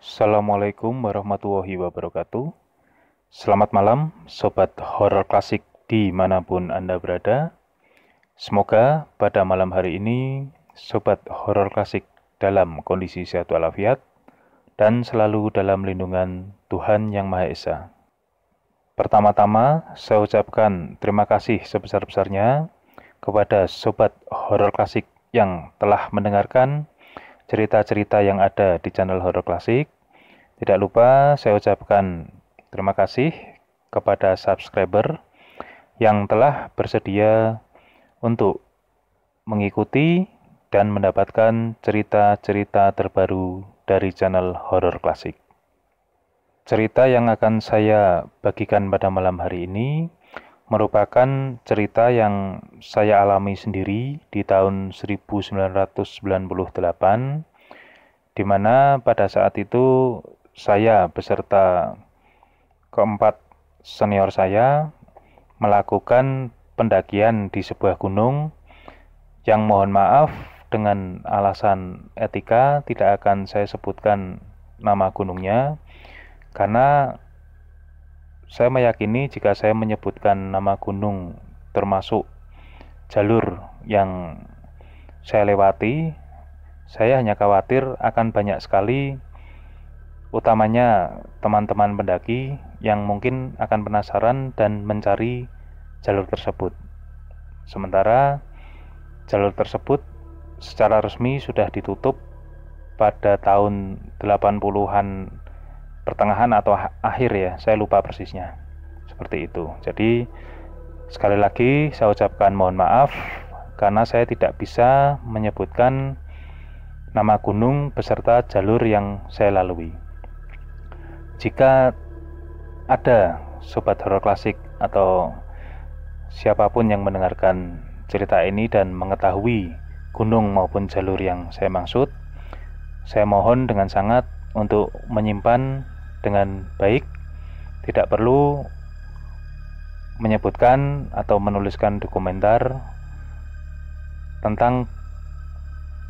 Assalamualaikum warahmatullahi wabarakatuh. Selamat malam, Sobat Horor Klasik dimanapun Anda berada. Semoga pada malam hari ini, Sobat Horor Klasik dalam kondisi sehat walafiat dan selalu dalam lindungan Tuhan Yang Maha Esa. Pertama-tama, saya ucapkan terima kasih sebesar-besarnya kepada Sobat Horor Klasik yang telah mendengarkan cerita-cerita yang ada di channel Horor Klasik. Tidak lupa saya ucapkan terima kasih kepada subscriber yang telah bersedia untuk mengikuti dan mendapatkan cerita-cerita terbaru dari channel Horor Klasik. Cerita yang akan saya bagikan pada malam hari ini merupakan cerita yang saya alami sendiri di tahun 1998, di mana pada saat itu saya beserta keempat senior saya melakukan pendakian di sebuah gunung yang mohon maaf dengan alasan etika tidak akan saya sebutkan nama gunungnya, karena saya meyakini jika saya menyebutkan nama gunung termasuk jalur yang saya lewati, saya hanya khawatir akan banyak sekali, utamanya teman-teman pendaki yang mungkin akan penasaran dan mencari jalur tersebut. Sementara jalur tersebut secara resmi sudah ditutup pada tahun 80-an pertengahan atau akhir ya, saya lupa persisnya. Seperti itu. Jadi sekali lagi saya ucapkan mohon maaf karena saya tidak bisa menyebutkan nama gunung beserta jalur yang saya lalui. Jika ada Sobat Horor Klasik atau siapapun yang mendengarkan cerita ini dan mengetahui gunung maupun jalur yang saya maksud, saya mohon dengan sangat untuk menyimpan dengan baik, tidak perlu menyebutkan atau menuliskan di komentar tentang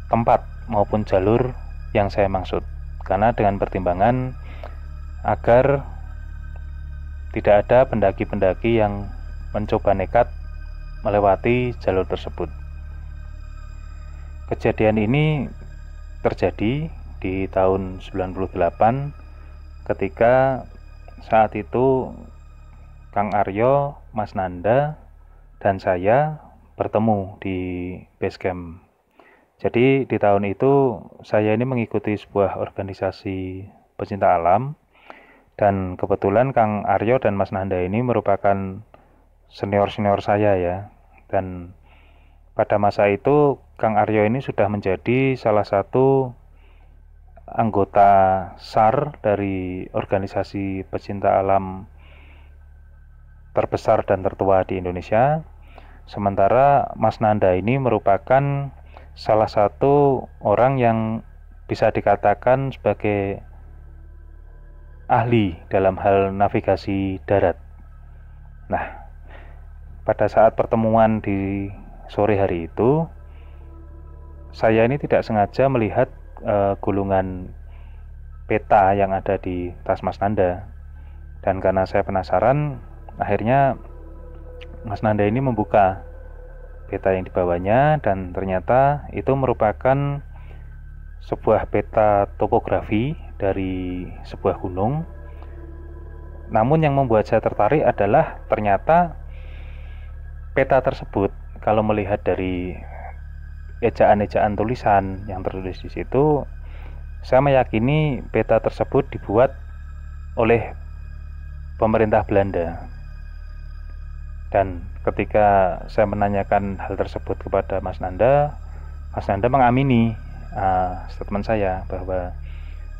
tempat maupun jalur yang saya maksud, karena dengan pertimbangan agar tidak ada pendaki-pendaki yang mencoba nekat melewati jalur tersebut. Kejadian ini terjadi di tahun 98 ketika saat itu Kang Aryo, Mas Nanda, dan saya bertemu di base camp. Jadi di tahun itu saya ini mengikuti sebuah organisasi pecinta alam, dan kebetulan Kang Aryo dan Mas Nanda ini merupakan senior-senior saya ya. Dan pada masa itu Kang Aryo ini sudah menjadi salah satu anggota SAR dari organisasi pecinta alam terbesar dan tertua di Indonesia. Sementara Mas Nanda ini merupakan salah satu orang yang bisa dikatakan sebagai ahli dalam hal navigasi darat. Nah, pada saat pertemuan di sore hari itu, saya ini tidak sengaja melihat gulungan peta yang ada di tas Mas Nanda. Dan karena saya penasaran, akhirnya Mas Nanda ini membuka peta yang dibawanya, dan ternyata itu merupakan sebuah peta topografi dari sebuah gunung. Namun yang membuat saya tertarik adalah ternyata peta tersebut, kalau melihat dari ejaan-ejaan tulisan yang tertulis di situ, saya meyakini peta tersebut dibuat oleh pemerintah Belanda. Dan ketika saya menanyakan hal tersebut kepada Mas Nanda mengamini statement saya bahwa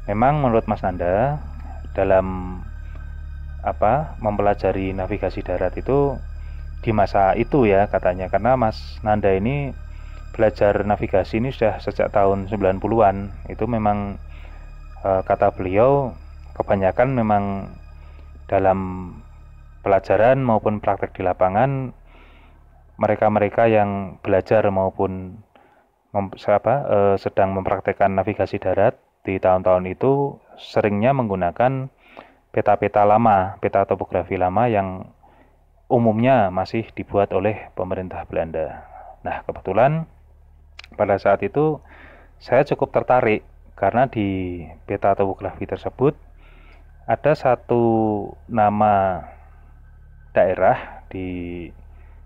memang menurut Mas Nanda dalam mempelajari navigasi darat itu di masa itu ya katanya, karena Mas Nanda ini belajar navigasi ini sudah sejak tahun 90-an. Itu memang kata beliau kebanyakan memang dalam pelajaran maupun praktek di lapangan, mereka-mereka yang belajar maupun sedang mempraktekkan navigasi darat di tahun-tahun itu seringnya menggunakan peta-peta lama, peta topografi lama yang umumnya masih dibuat oleh pemerintah Belanda. Nah, kebetulan pada saat itu saya cukup tertarik karena di peta topografi tersebut ada satu nama daerah di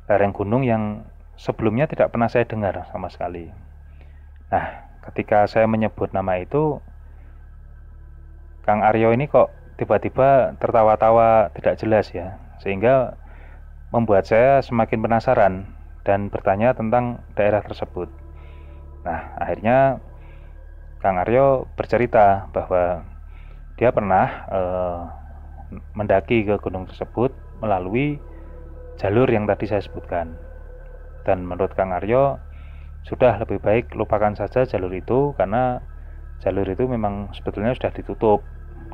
lereng gunung yang sebelumnya tidak pernah saya dengar sama sekali. Nah, ketika saya menyebut nama itu, Kang Aryo ini kok tiba-tiba tertawa-tawa tidak jelas ya, sehingga membuat saya semakin penasaran dan bertanya tentang daerah tersebut. Nah, akhirnya Kang Aryo bercerita bahwa dia pernah mendaki ke gunung tersebut melalui jalur yang tadi saya sebutkan. Dan menurut Kang Aryo, sudah lebih baik lupakan saja jalur itu karena jalur itu memang sebetulnya sudah ditutup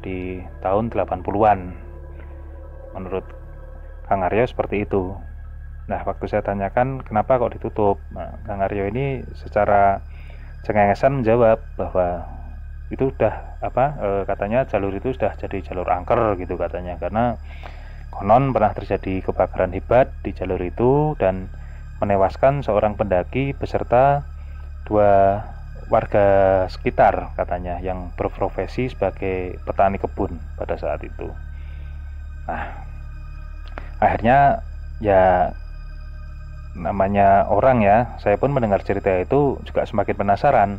di tahun 80-an. Menurut Kang Aryo seperti itu. Nah, waktu saya tanyakan kenapa kok ditutup, nah, Kang Aryo ini secara cengengesan menjawab bahwa itu udah katanya jalur itu sudah jadi jalur angker gitu katanya, karena konon pernah terjadi kebakaran hebat di jalur itu dan menewaskan seorang pendaki beserta 2 warga sekitar katanya yang berprofesi sebagai petani kebun pada saat itu. Nah, akhirnya ya namanya orang ya, saya pun mendengar cerita itu juga semakin penasaran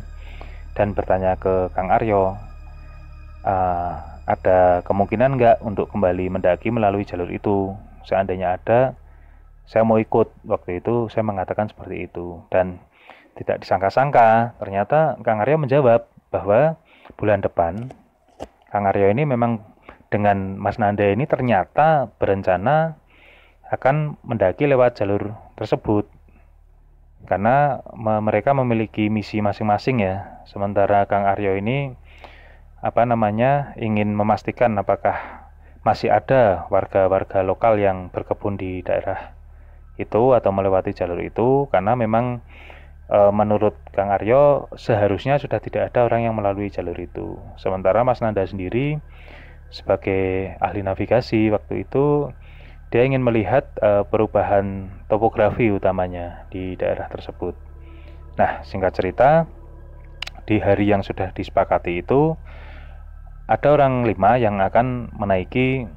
dan bertanya ke Kang Aryo, ada kemungkinan nggak untuk kembali mendaki melalui jalur itu? Seandainya ada, saya mau ikut. Waktu itu saya mengatakan seperti itu, dan tidak disangka-sangka ternyata Kang Aryo menjawab bahwa bulan depan Kang Aryo ini memang dengan Mas Nanda ini ternyata berencana akan mendaki lewat jalur tersebut, karena mereka memiliki misi masing-masing ya. Sementara Kang Aryo ini ingin memastikan apakah masih ada warga-warga lokal yang berkebun di daerah itu atau melewati jalur itu, karena memang menurut Kang Aryo seharusnya sudah tidak ada orang yang melalui jalur itu. Sementara Mas Nanda sendiri sebagai ahli navigasi waktu itu, dia ingin melihat perubahan topografi utamanya di daerah tersebut. Nah, singkat cerita, di hari yang sudah disepakati itu, ada orang 5 yang akan menaiki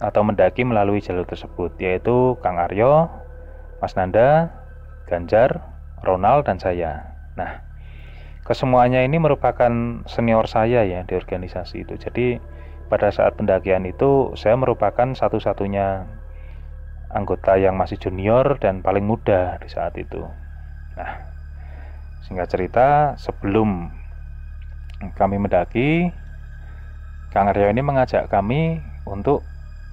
atau mendaki melalui jalur tersebut, yaitu Kang Aryo, Mas Nanda, Ganjar, Ronald, dan saya. Nah, kesemuanya ini merupakan senior saya ya di organisasi itu. Jadi pada saat pendakian itu saya merupakan satu-satunya anggota yang masih junior dan paling muda di saat itu. Nah, singkat cerita, sebelum kami mendaki, Kang Aryo ini mengajak kami untuk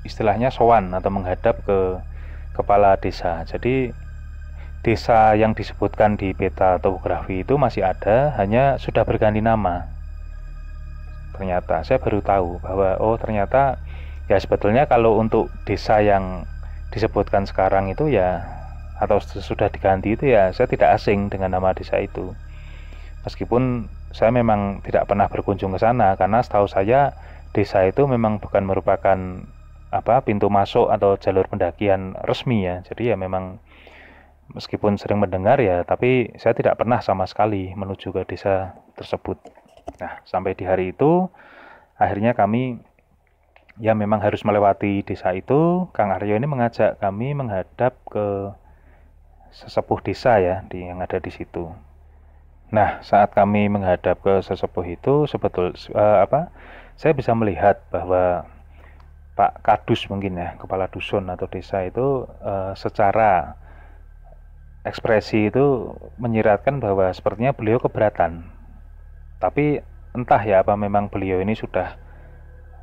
istilahnya sowan atau menghadap ke kepala desa. Jadi desa yang disebutkan di peta topografi itu masih ada, hanya sudah berganti nama. Ternyata saya baru tahu bahwa ternyata ya sebetulnya kalau untuk desa yang disebutkan sekarang itu ya, atau sudah diganti itu ya, saya tidak asing dengan nama desa itu. Meskipun saya memang tidak pernah berkunjung ke sana, karena setahu saya desa itu memang bukan merupakan pintu masuk atau jalur pendakian resmi ya. Jadi ya memang meskipun sering mendengar ya, tapi saya tidak pernah sama sekali menuju ke desa tersebut. Nah, sampai di hari itu akhirnya kami ya memang harus melewati desa itu. Kang Aryo ini mengajak kami menghadap ke sesepuh desa ya yang ada di situ. Nah, saat kami menghadap ke sesepuh itu saya bisa melihat bahwa Pak Kadus mungkin ya, kepala dusun atau desa itu secara ekspresi itu menyiratkan bahwa sepertinya beliau keberatan. Tapi entah ya apa memang beliau ini sudah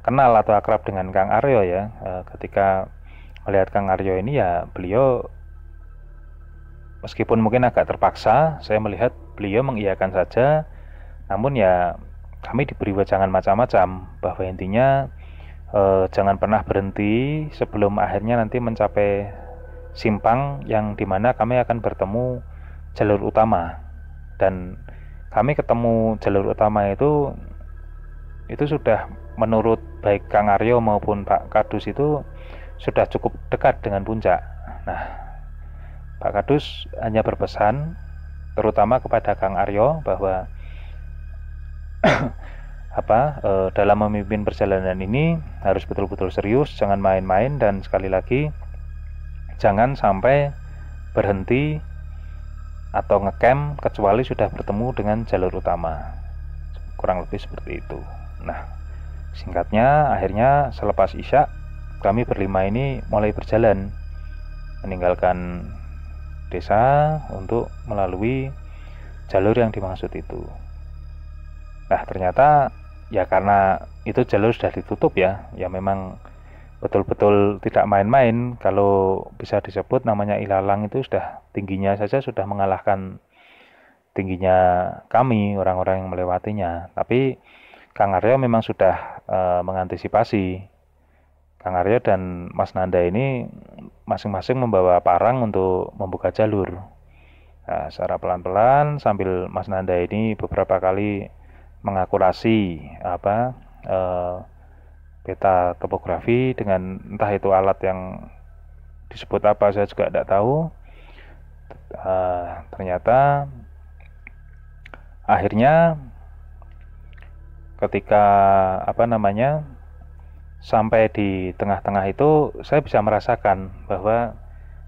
kenal atau akrab dengan Kang Aryo ya. Ketika melihat Kang Aryo ini ya beliau, meskipun mungkin agak terpaksa, saya melihat beliau mengiyakan saja. Namun ya kami diberi wejangan macam-macam, bahwa intinya jangan pernah berhenti sebelum akhirnya nanti mencapai simpang yang dimana kami akan bertemu jalur utama. Dan kami ketemu jalur utama itu itu sudah menurut baik Kang Aryo maupun Pak Kadus itu sudah cukup dekat dengan puncak. Nah, Pak Kadus hanya berpesan terutama kepada Kang Aryo bahwa dalam memimpin perjalanan ini harus betul-betul serius, jangan main-main, dan sekali lagi jangan sampai berhenti atau ngecamp kecuali sudah bertemu dengan jalur utama. Kurang lebih seperti itu. Nah, singkatnya akhirnya selepas Isya kami berlima ini mulai berjalan meninggalkan desa untuk melalui jalur yang dimaksud itu. Nah, ternyata ya karena itu jalur sudah ditutup ya memang betul-betul tidak main-main. Kalau bisa disebut namanya ilalang itu sudah tingginya saja sudah mengalahkan tingginya kami orang-orang yang melewatinya. Tapi Kang Aryo memang sudah mengantisipasi. Kang Aryo dan Mas Nanda ini masing-masing membawa parang untuk membuka jalur. Nah, secara pelan-pelan sambil Mas Nanda ini beberapa kali mengakurasi peta topografi dengan entah itu alat yang disebut apa saya juga tidak tahu. Ternyata akhirnya ketika sampai di tengah-tengah itu saya bisa merasakan bahwa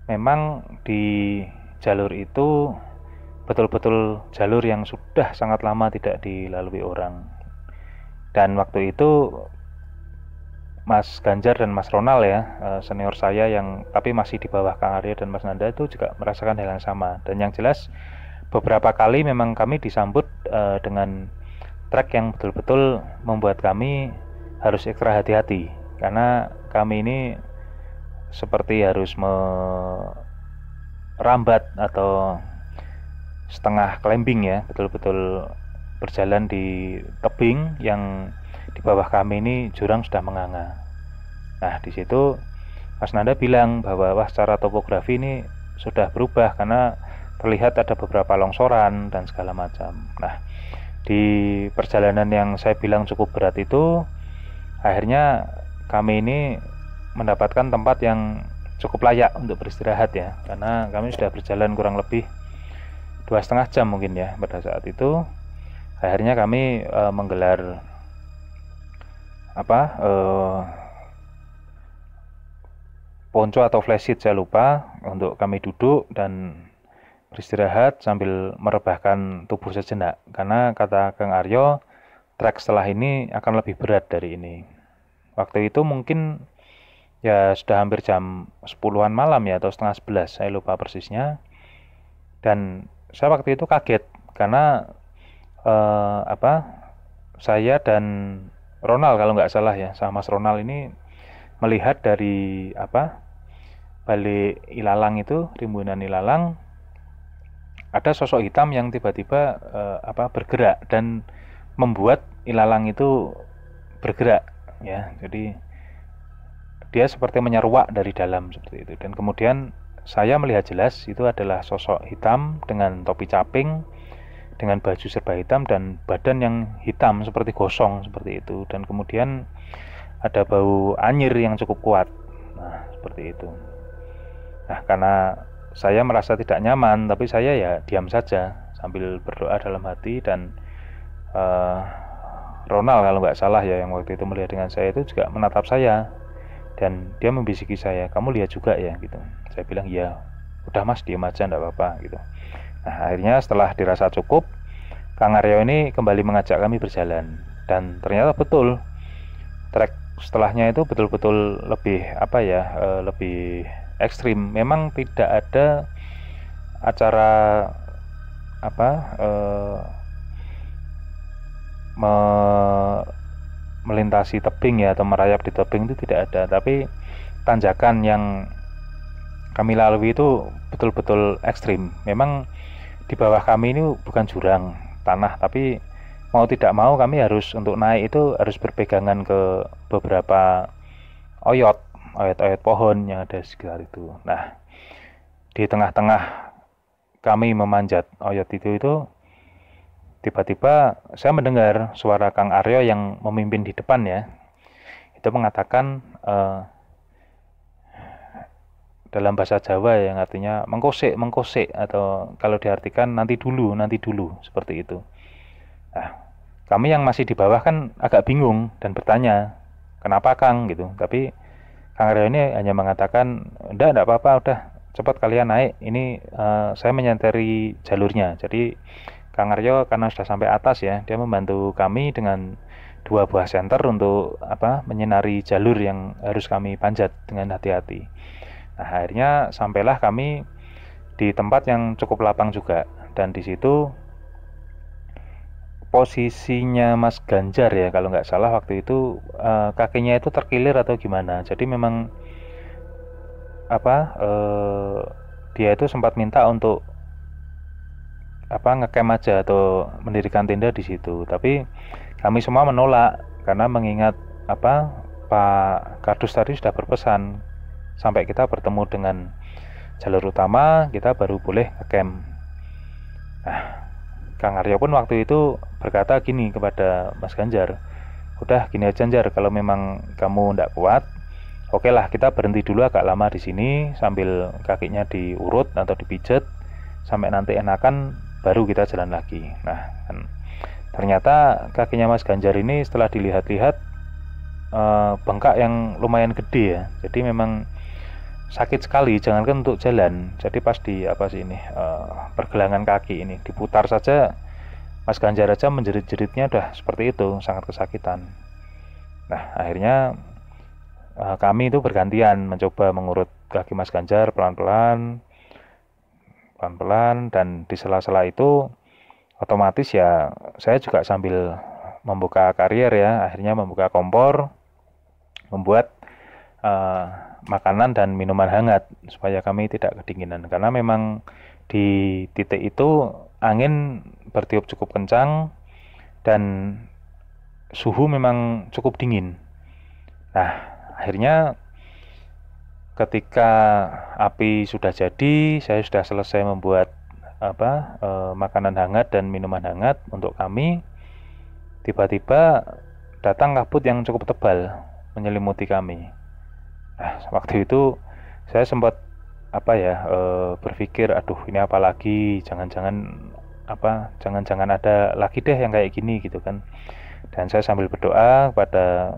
memang di jalur itu betul-betul jalur yang sudah sangat lama tidak dilalui orang. Dan waktu itu Mas Ganjar dan Mas Ronald ya, senior saya yang tapi masih di bawah Kang Aryo dan Mas Nanda itu juga merasakan hal yang sama. Dan yang jelas beberapa kali memang kami disambut dengan trek yang betul-betul membuat kami harus ekstra hati-hati, karena kami ini seperti harus merambat atau setengah climbing ya, betul-betul berjalan di tebing yang di bawah kami ini jurang sudah menganga. Nah, di situ Mas Nanda bilang bahwa wah, secara topografi ini sudah berubah karena terlihat ada beberapa longsoran dan segala macam. Nah, di perjalanan yang saya bilang cukup berat itu akhirnya kami ini mendapatkan tempat yang cukup layak untuk beristirahat ya, karena kami sudah berjalan kurang lebih 2,5 jam mungkin ya pada saat itu. Akhirnya kami menggelar ponco atau flysheet saya lupa, untuk kami duduk dan beristirahat sambil merebahkan tubuh sejenak, karena kata Kang Aryo trek setelah ini akan lebih berat dari ini. Waktu itu mungkin ya sudah hampir jam 10-an malam ya, atau setengah 11, saya lupa persisnya. Dan saya waktu itu kaget karena saya dan Ronald kalau nggak salah ya, sama Mas Ronald ini melihat dari balik ilalang itu, rimbunan ilalang, ada sosok hitam yang tiba-tiba bergerak dan membuat ilalang itu bergerak ya. Jadi dia seperti menyeruak dari dalam seperti itu. Dan kemudian saya melihat jelas itu adalah sosok hitam dengan topi caping, dengan baju serba hitam dan badan yang hitam seperti gosong seperti itu. Dan kemudian ada bau anyir yang cukup kuat. Nah, seperti itu. Nah, karena saya merasa tidak nyaman, tapi saya ya diam saja sambil berdoa dalam hati. Dan Ronald kalau nggak salah ya yang waktu itu melihat dengan saya itu juga menatap saya dan dia membisiki saya, kamu lihat juga ya gitu. Saya bilang ya udah mas, diam aja enggak apa-apa gitu. Nah, akhirnya setelah dirasa cukup, Kang Aryo ini kembali mengajak kami berjalan, dan ternyata betul trek setelahnya itu betul-betul lebih lebih ekstrim. Memang tidak ada acara melintasi tebing ya, atau merayap di tebing itu tidak ada, tapi tanjakan yang kami lalui itu betul-betul ekstrim. Memang di bawah kami ini bukan jurang tanah, tapi mau tidak mau kami harus, untuk naik itu harus berpegangan ke beberapa oyot pohon yang ada di sekitar itu. Nah, di tengah-tengah kami memanjat oyot itu tiba-tiba saya mendengar suara Kang Aryo yang memimpin di depan ya. Itu mengatakan dalam bahasa Jawa yang artinya mengkosek, mengkosek, atau kalau diartikan nanti dulu, seperti itu. Nah, kami yang masih di bawah kan agak bingung dan bertanya, kenapa Kang gitu. Tapi Kang Aryo ini hanya mengatakan, enggak apa-apa, udah cepat kalian naik. Ini saya menyentari jalurnya. Jadi Kang Aryo karena sudah sampai atas ya, dia membantu kami dengan 2 buah senter untuk menyinari jalur yang harus kami panjat dengan hati-hati. Nah, akhirnya sampailah kami di tempat yang cukup lapang juga, dan di situ posisinya Mas Ganjar ya kalau nggak salah waktu itu kakinya itu terkilir atau gimana. Jadi memang dia itu sempat minta untuk ngecamp aja atau mendirikan tenda di situ. Tapi kami semua menolak karena mengingat Pak Kardus tadi sudah berpesan sampai kita bertemu dengan jalur utama kita baru boleh ngecamp. Nah, Kang Aryo pun waktu itu berkata gini kepada Mas Ganjar, udah gini aja Ganjar, kalau memang kamu ndak kuat, oke lah kita berhenti dulu agak lama di sini sambil kakinya diurut atau dipijat sampai nanti enakan baru kita jalan lagi. Nah, kan ternyata kakinya Mas Ganjar ini setelah dilihat-lihat bengkak yang lumayan gede ya. Jadi memang sakit sekali, jangankan untuk jalan. Jadi pas di pergelangan kaki ini diputar saja, Mas Ganjar aja menjerit-jeritnya udah seperti itu, sangat kesakitan. Nah, akhirnya kami itu bergantian mencoba mengurut kaki Mas Ganjar pelan-pelan, dan di sela-sela itu otomatis ya saya juga sambil membuka karier ya, akhirnya membuka kompor, membuat makanan dan minuman hangat supaya kami tidak kedinginan, karena memang di titik itu angin bertiup cukup kencang dan suhu memang cukup dingin. Nah, akhirnya ketika api sudah jadi, saya sudah selesai membuat makanan hangat dan minuman hangat untuk kami. Tiba-tiba datang kabut yang cukup tebal menyelimuti kami. Nah, waktu itu saya sempat berpikir, aduh ini apa lagi, jangan-jangan ada lagi deh yang kayak gini gitu kan. Dan saya sambil berdoa kepada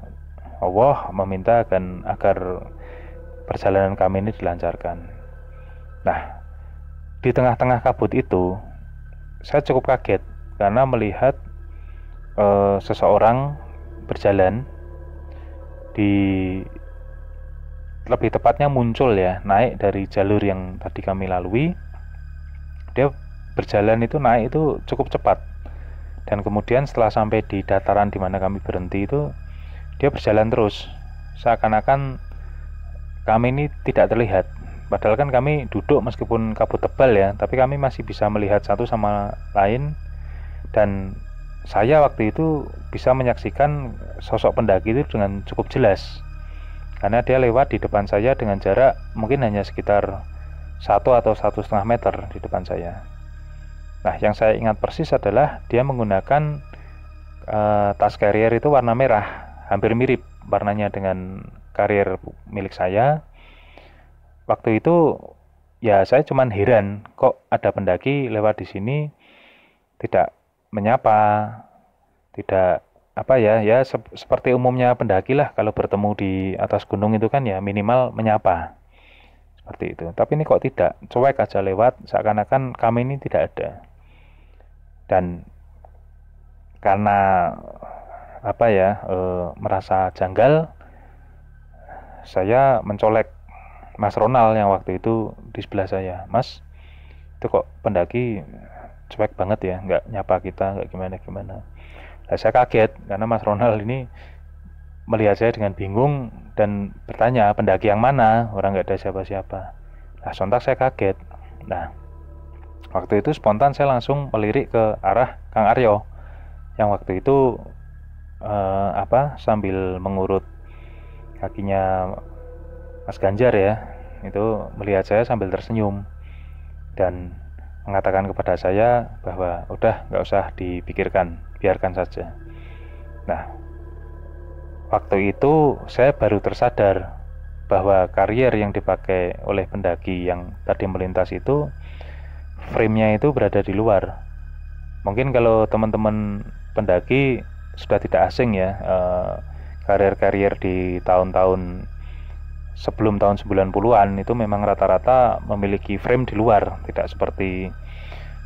Allah meminta agar perjalanan kami ini dilancarkan. Nah, di tengah-tengah kabut itu saya cukup kaget karena melihat seseorang berjalan lebih tepatnya muncul ya, naik dari jalur yang tadi kami lalui. Dia berjalan itu naik itu cukup cepat, dan kemudian setelah sampai di dataran di mana kami berhenti itu dia berjalan terus, seakan-akan kami ini tidak terlihat. Padahal kan kami duduk meskipun kabut tebal ya, tapi kami masih bisa melihat satu sama lain. Dan saya waktu itu bisa menyaksikan sosok pendaki itu dengan cukup jelas, karena dia lewat di depan saya dengan jarak mungkin hanya sekitar 1 atau 1,5 meter di depan saya. Nah, yang saya ingat persis adalah dia menggunakan tas carrier itu warna merah, hampir mirip warnanya dengan carrier milik saya. Waktu itu ya saya cuman heran, kok ada pendaki lewat di sini tidak menyapa, tidak seperti umumnya pendaki lah kalau bertemu di atas gunung itu kan ya minimal menyapa seperti itu. Tapi ini kok tidak, cuek aja lewat, seakan-akan kami ini tidak ada. Dan karena merasa janggal, saya mencolek Mas Ronald yang waktu itu di sebelah saya. Mas, itu kok pendaki cuek banget ya, nggak nyapa kita, nggak gimana-gimana. Nah, saya kaget karena Mas Ronald ini melihat saya dengan bingung dan bertanya, pendaki yang mana? Orang nggak ada siapa-siapa. Nah, sontak saya kaget. Nah, waktu itu spontan saya langsung melirik ke arah Kang Aryo yang waktu itu sambil mengurut kakinya Mas Ganjar ya, itu melihat saya sambil tersenyum. Dan mengatakan kepada saya bahwa udah nggak usah dipikirkan, biarkan saja. Nah, waktu itu saya baru tersadar bahwa karier yang dipakai oleh pendaki yang tadi melintas itu, frame-nya itu berada di luar. Mungkin kalau teman-teman pendaki sudah tidak asing ya, karier-karier di tahun-tahun sebelum tahun 90-an itu memang rata-rata memiliki frame di luar, tidak seperti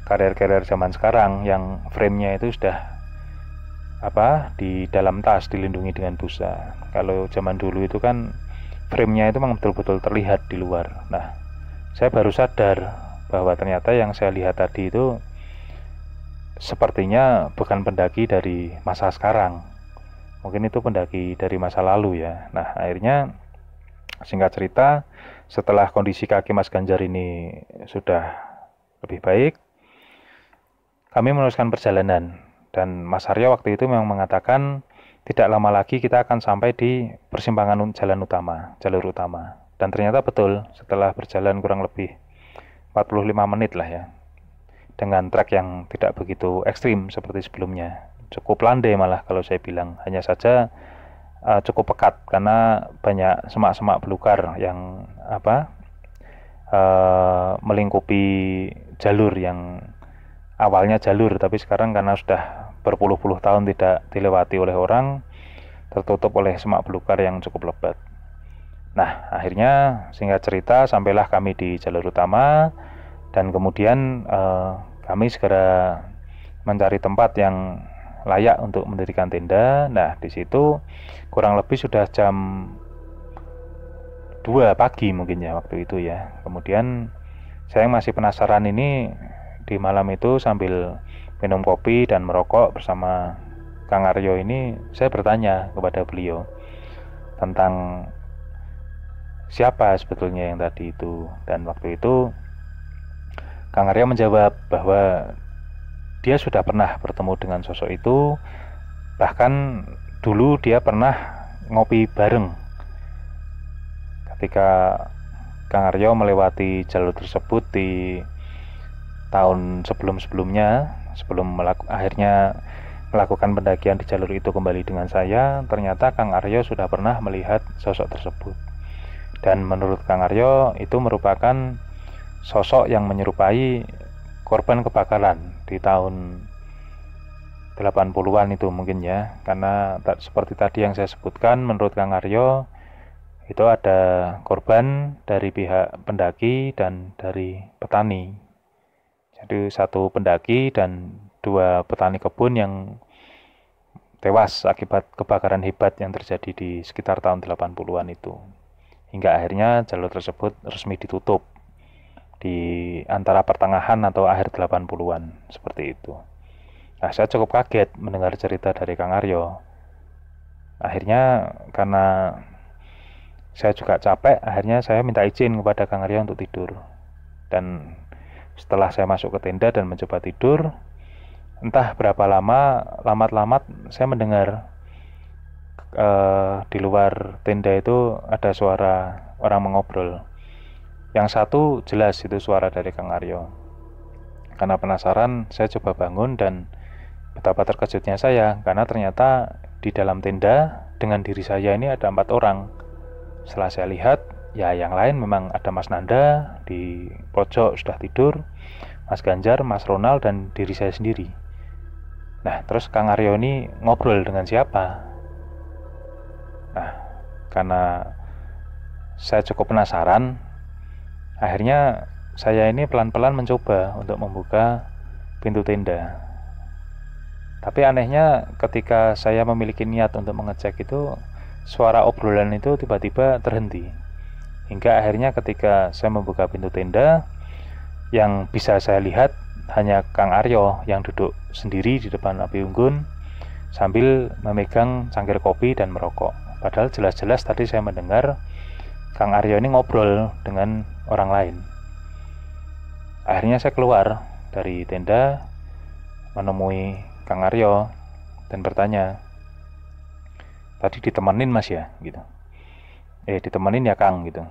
karier-karier zaman sekarang yang frame-nya itu sudah di dalam tas, dilindungi dengan busa. Kalau zaman dulu itu kan frame-nya itu memang betul-betul terlihat di luar. Nah, saya baru sadar bahwa ternyata yang saya lihat tadi itu sepertinya bukan pendaki dari masa sekarang. Mungkin itu pendaki dari masa lalu ya. Nah, akhirnya singkat cerita, setelah kondisi kaki Mas Ganjar ini sudah lebih baik, kami meneruskan perjalanan. Dan Mas Aryo waktu itu memang mengatakan tidak lama lagi kita akan sampai di persimpangan jalur utama. Dan ternyata betul, setelah berjalan kurang lebih 45 menit lah ya, dengan trek yang tidak begitu ekstrim seperti sebelumnya. Cukup landai malah kalau saya bilang, hanya saja cukup pekat karena banyak semak-semak belukar yang melingkupi jalur yang awalnya jalur, tapi sekarang karena sudah berpuluh-puluh tahun tidak dilewati oleh orang, tertutup oleh semak belukar yang cukup lebat. Nah, akhirnya singkat cerita sampailah kami di jalur utama, dan kemudian kami segera mencari tempat yang layak untuk mendirikan tenda. Nah, di situ kurang lebih sudah jam 2 pagi mungkin ya waktu itu ya. Kemudian saya masih penasaran ini, di malam itu sambil minum kopi dan merokok bersama Kang Aryo ini, saya bertanya kepada beliau tentang siapa sebetulnya yang tadi itu. Dan waktu itu Kang Aryo menjawab bahwa dia sudah pernah bertemu dengan sosok itu, bahkan dulu dia pernah ngopi bareng ketika Kang Aryo melewati jalur tersebut di tahun sebelum-sebelumnya, akhirnya melakukan pendakian di jalur itu kembali dengan saya. Ternyata Kang Aryo sudah pernah melihat sosok tersebut, dan menurut Kang Aryo itu merupakan sosok yang menyerupai korban kebakaran di tahun 80-an itu mungkin ya. Karena seperti tadi yang saya sebutkan, menurut Kang Aryo itu ada korban dari pihak pendaki dan dari petani. Jadi satu pendaki dan 2 petani kebun yang tewas akibat kebakaran hebat yang terjadi di sekitar tahun 80-an itu. Hingga akhirnya jalur tersebut resmi ditutup di antara pertengahan atau akhir 80-an, seperti itu. Nah, saya cukup kaget mendengar cerita dari Kang Aryo. Akhirnya karena saya juga capek, akhirnya saya minta izin kepada Kang Aryo untuk tidur. Dan setelah saya masuk ke tenda dan mencoba tidur, entah berapa lama, lamat-lamat saya mendengar di luar tenda itu ada suara orang mengobrol. Yang satu jelas itu suara dari Kang Aryo. Karena penasaran, saya coba bangun, dan betapa terkejutnya saya karena ternyata di dalam tenda dengan diri saya ini ada 4 orang. Setelah saya lihat, ya yang lain memang ada Mas Nanda di pojok sudah tidur, Mas Ganjar, Mas Ronald, dan diri saya sendiri. Nah, terus Kang Aryo ini ngobrol dengan siapa? Nah, karena saya cukup penasaran, akhirnya saya ini pelan-pelan mencoba untuk membuka pintu tenda. Tapi anehnya ketika saya memiliki niat untuk mengecek itu, suara obrolan itu tiba-tiba terhenti. Hingga akhirnya ketika saya membuka pintu tenda, yang bisa saya lihat hanya Kang Aryo yang duduk sendiri di depan api unggun sambil memegang cangkir kopi dan merokok. Padahal jelas-jelas tadi saya mendengar Kang Aryo ini ngobrol dengan orang lain. Akhirnya saya keluar dari tenda, menemui Kang Aryo dan bertanya, "Tadi ditemenin Mas ya?" gitu. "Ditemenin ya Kang," gitu.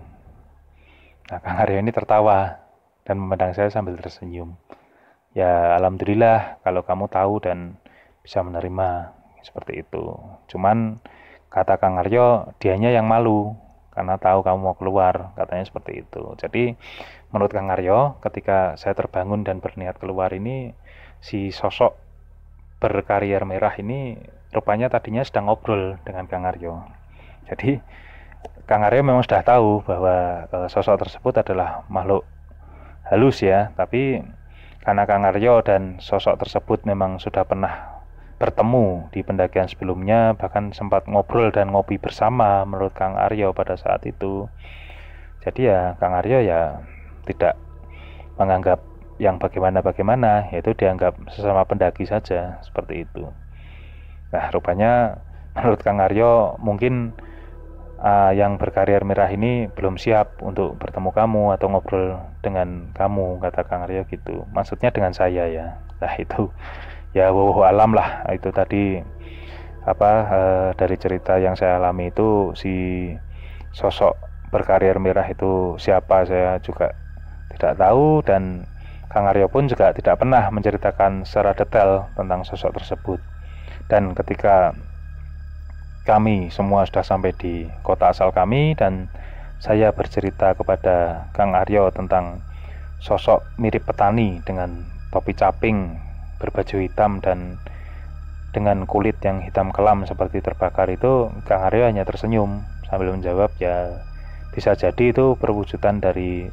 Nah, Kang Aryo ini tertawa dan memandang saya sambil tersenyum. Ya alhamdulillah kalau kamu tahu dan bisa menerima seperti itu. Cuman kata Kang Aryo, dianya yang malu karena tahu kamu mau keluar, katanya seperti itu. Jadi menurut Kang Aryo, ketika saya terbangun dan berniat keluar ini, si sosok berkarier merah ini rupanya tadinya sedang ngobrol dengan Kang Aryo. Jadi Kang Aryo memang sudah tahu bahwa sosok tersebut adalah makhluk halus ya, tapi karena Kang Aryo dan sosok tersebut memang sudah pernah bertemu di pendakian sebelumnya, bahkan sempat ngobrol dan ngopi bersama menurut Kang Aryo pada saat itu. Jadi ya Kang Aryo ya tidak menganggap yang bagaimana-bagaimana, yaitu dianggap sesama pendaki saja, seperti itu. Nah, rupanya menurut Kang Aryo mungkin yang berkarier merah ini belum siap untuk bertemu kamu atau ngobrol dengan kamu, kata Kang Aryo gitu. Maksudnya dengan saya ya. Nah itu ya wallahu alam lah, itu tadi dari cerita yang saya alami itu si sosok berkarier merah itu siapa saya juga tidak tahu, dan Kang Aryo pun juga tidak pernah menceritakan secara detail tentang sosok tersebut. Dan ketika kami semua sudah sampai di kota asal kami dan saya bercerita kepada Kang Aryo tentang sosok mirip petani dengan topi caping, berbaju hitam dan dengan kulit yang hitam kelam seperti terbakar itu, Kang Aryo hanya tersenyum sambil menjawab, ya bisa jadi itu perwujudan dari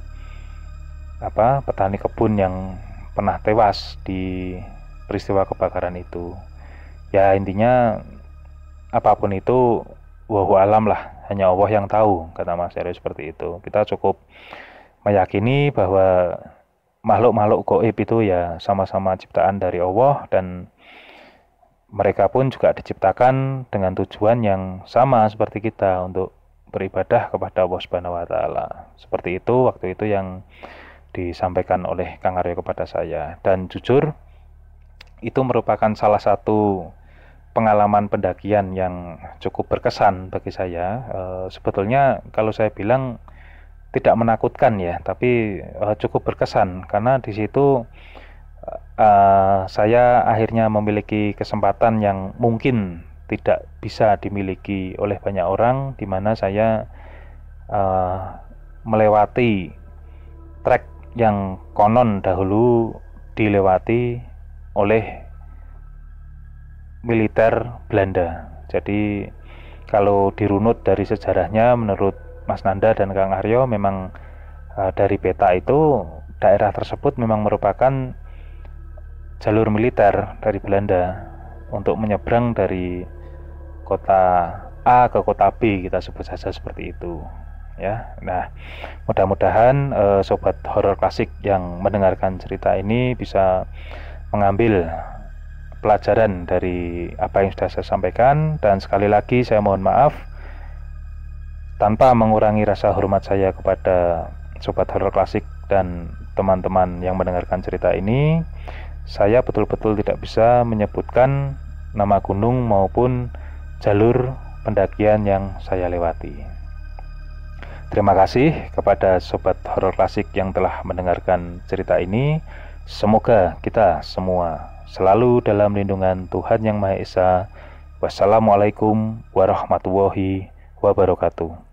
petani kebun yang pernah tewas di peristiwa kebakaran itu. Ya intinya apapun itu wallahu alam lah, hanya Allah yang tahu, kata Mas Heru seperti itu. Kita cukup meyakini bahwa makhluk-makhluk gaib itu ya sama-sama ciptaan dari Allah, dan mereka pun juga diciptakan dengan tujuan yang sama seperti kita, untuk beribadah kepada Allah Subhanahu wa taala. Seperti itu waktu itu yang disampaikan oleh Kang Aryo kepada saya, dan jujur itu merupakan salah satu pengalaman pendakian yang cukup berkesan bagi saya. Sebetulnya kalau saya bilang tidak menakutkan ya, tapi cukup berkesan karena di situ saya akhirnya memiliki kesempatan yang mungkin tidak bisa dimiliki oleh banyak orang, di mana saya melewati trek yang konon dahulu dilewati oleh militer Belanda. Jadi kalau dirunut dari sejarahnya, menurut Mas Nanda dan Kang Aryo, memang dari peta itu daerah tersebut memang merupakan jalur militer dari Belanda untuk menyeberang dari kota A ke kota B, kita sebut saja seperti itu ya. Nah, mudah-mudahan sobat horor klasik yang mendengarkan cerita ini bisa mengambil pelajaran dari apa yang sudah saya sampaikan, dan sekali lagi saya mohon maaf tanpa mengurangi rasa hormat saya kepada sobat horor klasik dan teman-teman yang mendengarkan cerita ini. Saya betul-betul tidak bisa menyebutkan nama gunung maupun jalur pendakian yang saya lewati. Terima kasih kepada sobat horor klasik yang telah mendengarkan cerita ini. Semoga kita semua selalu dalam lindungan Tuhan Yang Maha Esa. Wassalamualaikum warahmatullahi wabarakatuh.